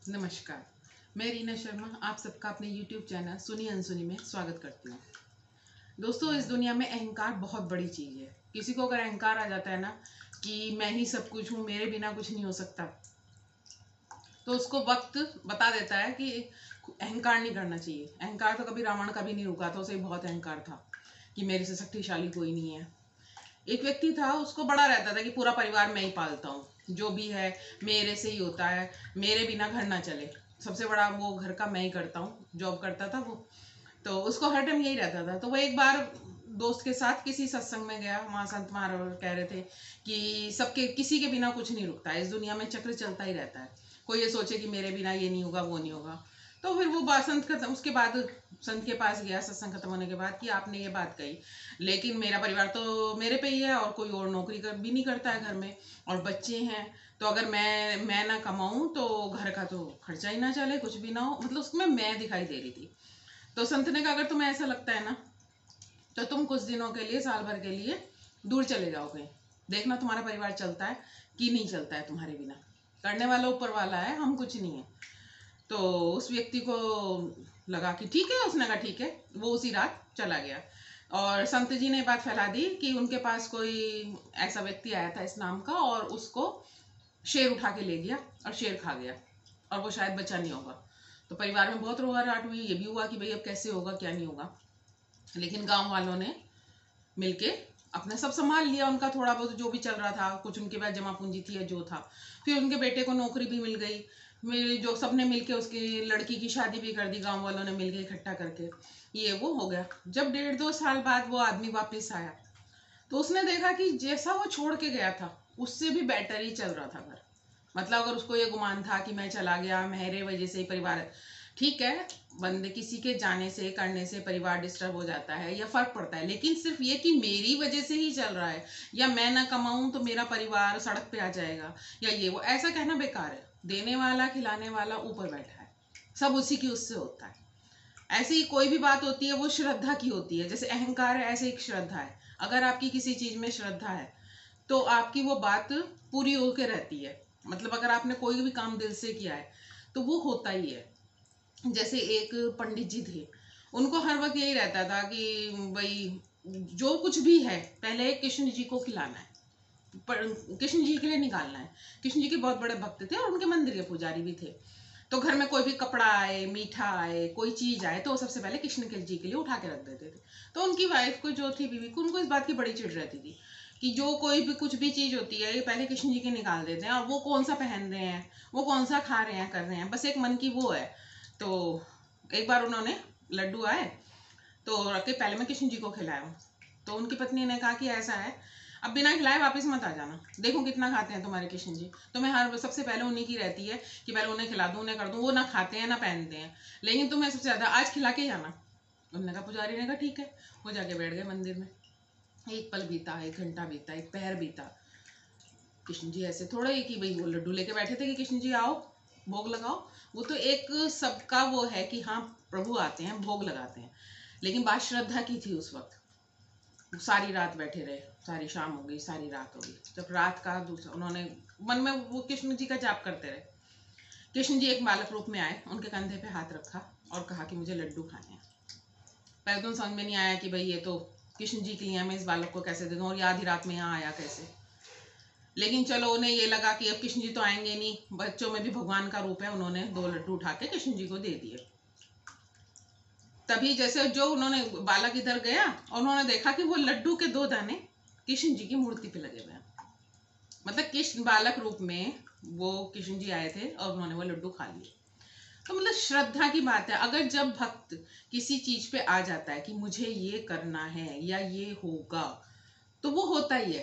नमस्कार, मैं रीना शर्मा आप सबका अपने YouTube चैनल सुनी अनसुनी में स्वागत करती हूँ। दोस्तों, इस दुनिया में अहंकार बहुत बड़ी चीज़ है। किसी को अगर अहंकार आ जाता है ना कि मैं ही सब कुछ हूँ, मेरे बिना कुछ नहीं हो सकता, तो उसको वक्त बता देता है कि अहंकार नहीं करना चाहिए। अहंकार तो कभी रावण का भी नहीं रुका था, उसे बहुत अहंकार था कि मेरे से शक्तिशाली कोई नहीं है। एक व्यक्ति था, उसको बड़ा रहता था कि पूरा परिवार मैं ही पालता हूँ, जो भी है मेरे से ही होता है, मेरे बिना घर ना चले, सबसे बड़ा वो घर का मैं ही करता हूँ। जॉब करता था वो, तो उसको हर टाइम यही रहता था। तो वो एक बार दोस्त के साथ किसी सत्संग में गया, वहाँ संत महाराज कह रहे थे कि सबके किसी के बिना कुछ नहीं रुकता है, इस दुनिया में चक्र चलता ही रहता है। कोई ये सोचे कि मेरे बिना ये नहीं होगा, वो नहीं होगा। तो फिर वो बात संत खत्म, उसके बाद संत के पास गया सत्संग खत्म होने के बाद कि आपने ये बात कही, लेकिन मेरा परिवार तो मेरे पे ही है और कोई और नौकरी भी नहीं करता है घर में, और बच्चे हैं, तो अगर मैं ना कमाऊं तो घर का तो खर्चा ही ना चले, कुछ भी ना हो। मतलब उसमें मैं दिखाई दे रही थी। तो संत ने कहा अगर तुम्हें ऐसा लगता है ना तो तुम कुछ दिनों के लिए, साल भर के लिए दूर चले जाओगे, देखना तुम्हारा परिवार चलता है कि नहीं चलता है तुम्हारे बिना। करने वाला ऊपर वाला है, हम कुछ नहीं है। तो उस व्यक्ति को लगा कि ठीक है, उसने कहा ठीक है। वो उसी रात चला गया और संत जी ने बात फैला दी कि उनके पास कोई ऐसा व्यक्ति आया था इस नाम का, और उसको शेर उठा के ले गया और शेर खा गया, और वो शायद बचा नहीं होगा। तो परिवार में बहुत रोहराट हुई, ये भी हुआ कि भाई अब कैसे होगा, क्या नहीं होगा। लेकिन गांव वालों ने मिलके अपना सब संभाल लिया, उनका थोड़ा बहुत जो भी चल रहा था, कुछ उनके पास जमा पूंजी थी या जो था। फिर उनके बेटे को नौकरी भी मिल गई, जो सबने मिलके उसकी लड़की की शादी भी कर दी, गांव वालों ने मिलके इकट्ठा करके, ये वो हो गया। जब 1.5-2 साल बाद वो आदमी वापस आया तो उसने देखा कि जैसा वो छोड़ के गया था उससे भी बेटर ही चल रहा था घर। मतलब अगर उसको ये गुमान था कि मैं चला गया, मेरे वजह से ही परिवार, ठीक है, बंदे किसी के जाने से करने से परिवार डिस्टर्ब हो जाता है या फर्क पड़ता है, लेकिन सिर्फ ये कि मेरी वजह से ही चल रहा है या मैं ना कमाऊं तो मेरा परिवार सड़क पे आ जाएगा या ये वो, ऐसा कहना बेकार है। देने वाला खिलाने वाला ऊपर बैठा है, सब उसी की उससे होता है। ऐसे ही कोई भी बात होती है वो श्रद्धा की होती है। जैसे अहंकार है, ऐसे एक श्रद्धा है। अगर आपकी किसी चीज में श्रद्धा है तो आपकी वो बात पूरी होकर रहती है। मतलब अगर आपने कोई भी काम दिल से किया है तो वो होता ही है। जैसे एक पंडित जी थे, उनको हर वक्त यही रहता था कि भाई जो कुछ भी है पहले कृष्ण जी को खिलाना है, कृष्ण जी के लिए निकालना है। कृष्ण जी के बहुत बड़े भक्त थे और उनके मंदिर के पुजारी भी थे। तो घर में कोई भी कपड़ा आए, मीठा आए, कोई चीज आए, तो वो सबसे पहले कृष्ण के जी के लिए उठा के रख देते थे। तो उनकी वाइफ को जो थी, बीवी को, उनको इस बात की बड़ी चिढ़ रहती थी कि जो कोई भी कुछ भी चीज होती है ये पहले कृष्ण जी के निकाल देते हैं, और वो कौन सा पहन रहे हैं, वो कौन सा खा रहे हैं, कर रहे हैं, बस एक मन की वो है। तो एक बार उन्होंने लड्डू आए तो रख के पहले मैं कृष्ण जी को खिलाया। तो उनकी पत्नी ने कहा कि ऐसा है, अब बिना खिलाए वापस मत आ जाना, देखो कितना खाते हैं तुम्हारे कृष्ण जी, तो मैं हर सबसे पहले उन्हीं की रहती है कि पहले उन्हें खिला दूं, उन्हें कर दूं। वो ना खाते हैं ना पहनते हैं, लेकिन तुम्हें सबसे ज्यादा आज खिला के जाना। उन्होंने कहा, पुजारी ने कहा ठीक है। वो जाके बैठ गए मंदिर में। एक पल बीता, 1 घंटा बीता, एक पहर बीता। कृष्ण जी ऐसे थोड़ा ही कि भाई वो लड्डू लेके बैठे थे कि कृष्ण जी आओ भोग लगाओ। वो तो एक सबका वो है कि हाँ प्रभु आते हैं, भोग लगाते हैं। लेकिन बात श्रद्धा की थी उस वक्त। सारी रात बैठे रहे, सारी शाम हो गई, सारी रात हो गई। जब रात का दूसरा, उन्होंने मन में वो कृष्ण जी का जाप करते रहे। कृष्ण जी एक बालक रूप में आए, उनके कंधे पे हाथ रखा और कहा कि मुझे लड्डू खाने हैं। पहले तो समझ में नहीं आया कि भाई ये तो कृष्ण जी के लिए मैं इस बालक को कैसे दे दूं, और ये आधी रात में यहाँ आया कैसे। लेकिन चलो उन्हें ये लगा कि अब कृष्ण जी तो आएंगे नहीं, बच्चों में भी भगवान का रूप है। उन्होंने 2 लड्डू उठा के कृष्ण जी को दे दिए। तभी जैसे जो उन्होंने बालक इधर गया और उन्होंने देखा कि वो लड्डू के 2 दाने कृष्ण जी की मूर्ति पे लगे हुए हैं। मतलब कृष्ण बालक रूप में वो कृष्ण जी आए थे और उन्होंने वो लड्डू खा लिए। तो मतलब श्रद्धा की बात है। अगर जब भक्त किसी चीज पे आ जाता है कि मुझे ये करना है या ये होगा, तो वो होता ही है।